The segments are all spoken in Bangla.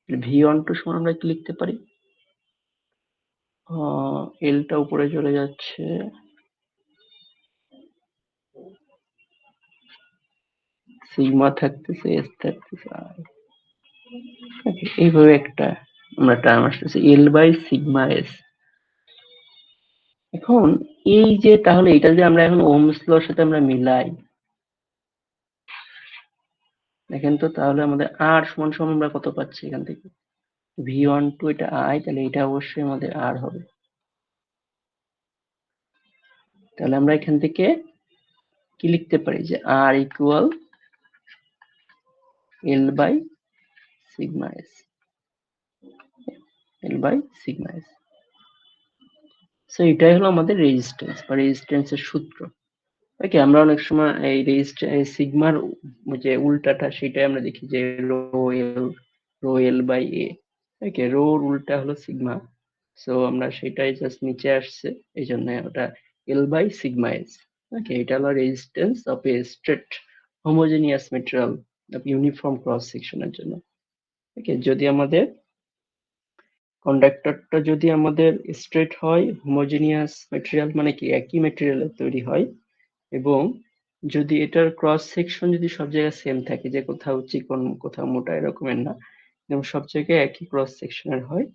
V12 সমান আমরা কি লিখতে পারি, এলটা উপরে চলে যাচ্ছে, সিগমা থাকতেছে, এস থাকতেছে, এইভাবে একটা আমরা টার্ম আসতেছে এল বাই সিগমা এস। এখন এই যে তাহলে এটা যে আমরা এখন ওহমস লর সাথে আমরা মিলাই, দেখেন তো তাহলে আমাদের আর সমান সমান আমরা কত পাচ্ছি এখান থেকে, V12 এটা আই, তাহলে এটা অবশ্যই আমাদের আর হবে। তাহলে আমরা এখান থেকে কি লিখতে পারি যে R equal L by sigma S, L by sigma S. So এটাই হলো আমাদের রেজিস্ট্যান্স বা রেজিস্ট্যান্সের সূত্র। ওকে, আমরা অনেক সময় এই সিগমার যে উল্টাটা সেটাই আমরা দেখি যে রো এল বাই এ। ওকে, রোর উল্টা হলো সিগমা, সো আমরা সেটাই জাস্ট নিচে আসছে, এই জন্য ওটা এল বাই সিগমা এস। ওকে, এটা হলো resistance of A straight homogeneous material of uniform cross সেকশনের জন্য। ওকে, যদি আমাদের কন্ডাক্টরটা যদি আমাদের স্ট্রেট হয়, হোমোজেনিয়াস মেটেরিয়াল মানে কি একই মেটেরিয়ালের তৈরি হয়, এবং যদি এটার ক্রস সেকশন যদি সব জায়গায় সেম থাকে, যে কোথাও চিকন কোথাও মোটা এরকমের না, এবং সব জায়গায় একই ক্রস সেকশনের হয়,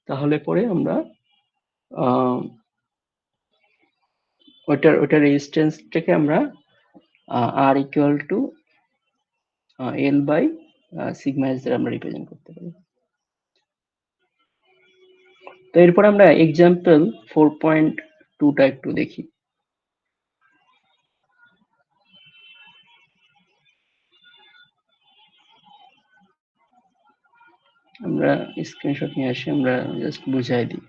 তাহলে পরে আমরা ওটার রেজিস্ট্যান্সটাকে আমরা R equal to L by sigma S দ্বারা আমরা রিপ্রেজেন্ট করতে পারি। তো এরপর আমরা এক্সাম্পল 4.2টা একটু দেখি। আমরা স্ক্রিনশট নিয়ে আসি, আমরা জাস্ট বুঝাই দিই।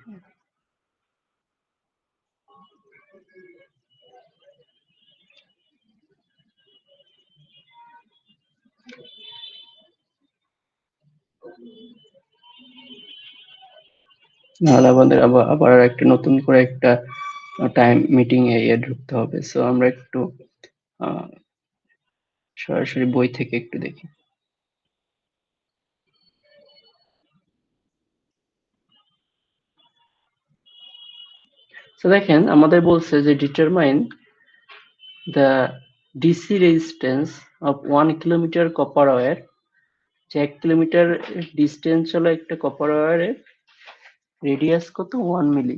নাহলে আমাদের আবার একটা নতুন করে একটা টাইম মিটিং এ ঢুকতে হবে। সো আমরা একটু সরাসরি বই থেকে একটু দেখি। তো দেখেন আমাদের বলছে যে determine the DC resistance of 1 kilometre copper wire, যে 1 কিলোমিটার ডিস্টেন্স হলো একটা কপার ওয়্যারের রেডিয়াস কত 1 মিলি।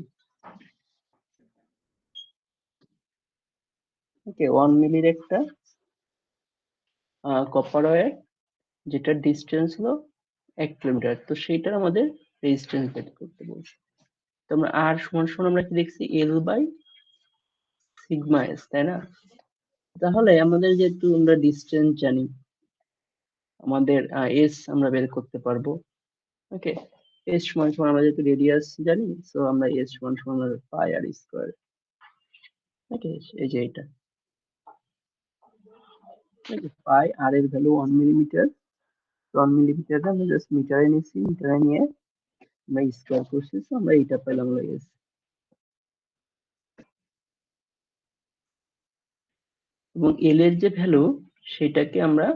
ওকে, 1 মিলির একটা কপার ওয়্যার যেটার ডিস্টেন্স হলো 1 কিলোমিটার, তো সেইটার আমাদের রেজিস্ট্যান্স বের করতে বলছে। তো আমরা আর সমান সমান আমরা কি দেখছি এল বাই সিগমা এস, তাই না? তাহলে আমাদের যেহেতু আমরা ডিস্টেন্স জানি, আমাদের এস আমরা বের করতে পারবো। ওকে, এস সমান সমান আমরা যেহেতু রেডিয়াস জানি, সো আমরা এস সমান সমান পাই আর স্কয়ার। ওকে, এই যে এটা পাই, আর এর ভ্যালু 1 মিলিমিটার, 1 মিলিমিটার আমরা জাস্ট মিটারে নিছি, মিটারে নিয়ে আমরা স্কয়ার করছি, সো আমরা এটা পেলাম হলো এস। এবং এল এর যে ভ্যালু সেটাকে আমরা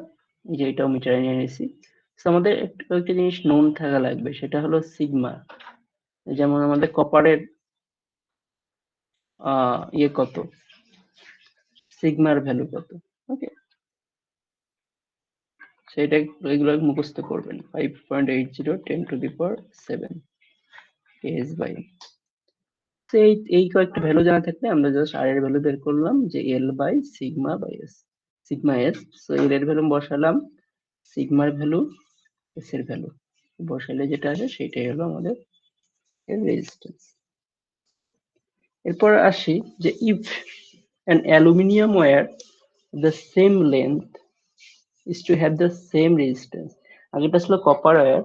এই যে এটাও মিটারে নিয়ে নিছি। সো আমাদের একটা জিনিস নোন থাকা লাগবে, সেটা হলো সিগমা। যেমন আমাদের কপারের ইয়ে কত, সিগমার ভ্যালু কত। ওকে, সেটা এগুলো মুখস্থ করবেন, 5.80 10⁻⁷ কেএস বাই। তো এই কয়েকটা ভ্যালু জানা থাকলে আমরা জাস্ট আর এর ভ্যালু বের করলাম যে L by sigma by S, sigma S. So L এর ভ্যালু বসালাম, সিগমার ভ্যালু, এস এর ভ্যালু বসালে যেটা আসে সেটাই হলো আমাদের এর রেজিস্ট্যান্স। এরপর আসি যে if an aluminium wire the same length is to have the same resistance, আগেটা ছিল কপার ওয়্যার,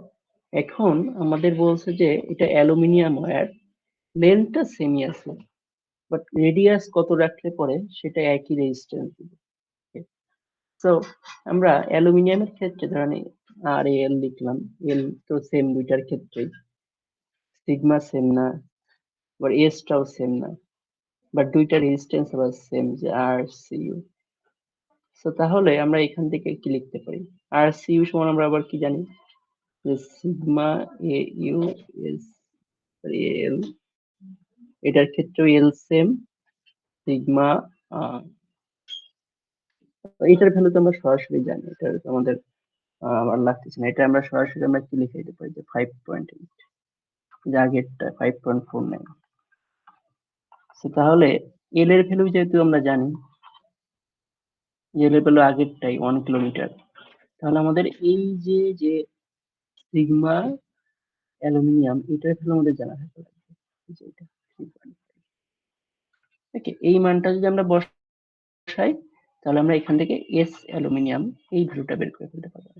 এখন আমাদের বলছে যে এটা অ্যালুমিনিয়াম ওয়্যার, লেন্থটা সেমই আছে, বাট রেডিয়াস কত রাখলে পরে সেটা একই রেজিস্ট্যান্স দিবে। সো আমরা অ্যালুমিনিয়ামের ক্ষেত্রে ধরেন আর এল লিখলাম, এল তো সেম দুইটার ক্ষেত্রেই, সিগমা সেম না, আবার এসটাও সেম না, বাট দুইটা রেজিস্ট্যান্স আবার সেম, যে আর সিইউ। সো তাহলে আমরা এখান থেকে কি লিখতে পারি, আর সিইউ সমান আমরা আবার কি জানি, সিগমা এ ইউ এস এল, এটার ক্ষেত্রে এল সেম সিগমা, এটার ভ্যালু তো আমরা সরাসরি জানি, এটা আমাদের আমার লাগতেছে না, এটা আমরা সরাসরি আমরা কি লিখে দিতে পারি যে 5.8, যে আগেরটা 5.49। তাহলে এল এর ভ্যালু যেহেতু আমরা জানি, এল এর ভ্যালু আগেরটাই 1 কিলোমিটার, তাহলে আমাদের এই যে সিগমা অ্যালুমিনিয়াম এটার ভ্যালু আমাদের জানা থাকতে লাগবে, যে এটা 3.5। ওকে, এই মানটা যদি আমরা বসাই তাহলে আমরা এখান থেকে এস অ্যালুমিনিয়াম এই ভ্যালুটা বের করে ফেলতে পারবো।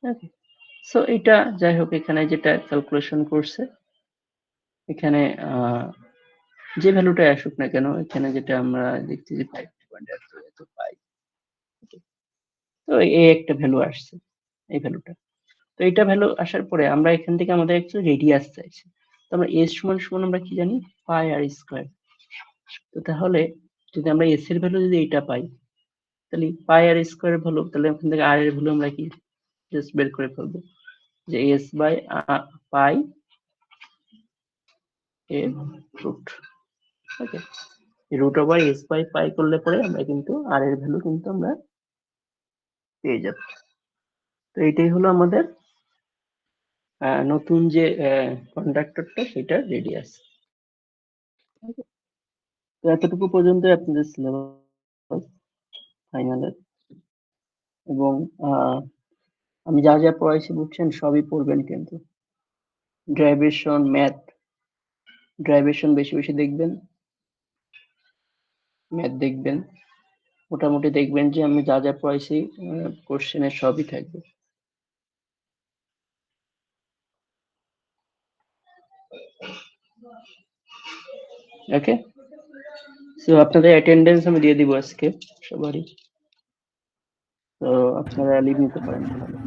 ওকে, সো এটা যাই হোক, এখানে যেটা ক্যালকুলেশন করছে, এখানে যে ভ্যালুটা আসুক না কেন, এখানে যেটা আমরা দেখছি যে 5.8 পাই, তো এই একটা ভ্যালু আসছে, এই ভ্যালুটা। তো এটা ভ্যালু আসার পরে আমরা এখান থেকে আমাদের একটু রেডিয়াস চাইছি, তো আমরা এস সমান সমান আমরা কি জানি, পাই আর স্কয়ার। তো তাহলে যদি আমরা এস এর ভ্যালু যদি এটা পাই, তাহলে পাই আর স্কয়ার ভ্যালু, তাহলে এখান থেকে আর এর ভ্যালু আমরা কি জাস্ট বের করে ফেলবো, যে এস বাই পাই এর রুট। Okay, root over S by pi করলে পরে আমরা কিন্তু আর এর ভ্যালু কিন্তু আমরা পেয়ে যাব। তো এটাই হলো আমাদের নতুন যে কন্ডাক্টরটা সেটার রেডিয়াস। তো এতটুকু পর্যন্ত আপনাদের সিলেবাস ফাইনালের, এবং আমি যা যা পড়াইছি বুঝছেন, সবই পড়বেন কিন্তু। ড্রাইভেশন, ম্যাথ, ড্রাইভেশন বেশি বেশি দেখবেন, ম্যাথ দেখবেন, মোটামুটি দেখবেন যে আমি যা যা পড়াইছি কোশ্চেনের সবই থাকবে। ওকে, সো আপনাদের অ্যাটেন্ডেন্স আমি দিয়ে দিব আজকে সবারই, তো আপনারা লিভ নিতে পারেন তাহলে।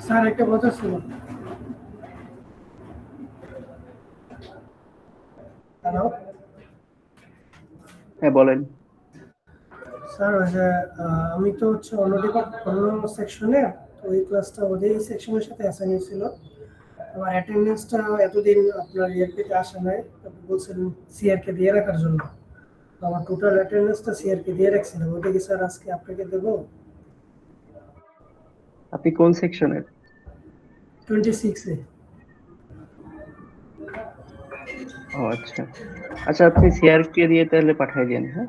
স্যার একটা কথা ছিল। হ্যালো হ্যাঁ বলেন। স্যার, ওই যে আমি তো হচ্ছে অন্য সেকশনে, তো এই ক্লাসটা ওদের এই সেকশনের সাথে অ্যাসাইন হয়েছিল। আমার অ্যাটেন্ডেন্সটা এতদিন আপনার ইআরপিতে আসে নাই, আপনি বলছেন সিআরকে দিয়ে রাখার জন্য। আমার টোটাল অ্যাটেন্ডেন্সটা সিআরকে দিয়ে রাখছিলাম, ওইটা কি স্যার আজকে আপনাকে দেবো? আপনি কোন সেকশনের? 26-এ। ও আচ্ছা, আচ্ছা আপনি সিআরকে দিয়ে তাহলে পাঠিয়ে দেন। হ্যাঁ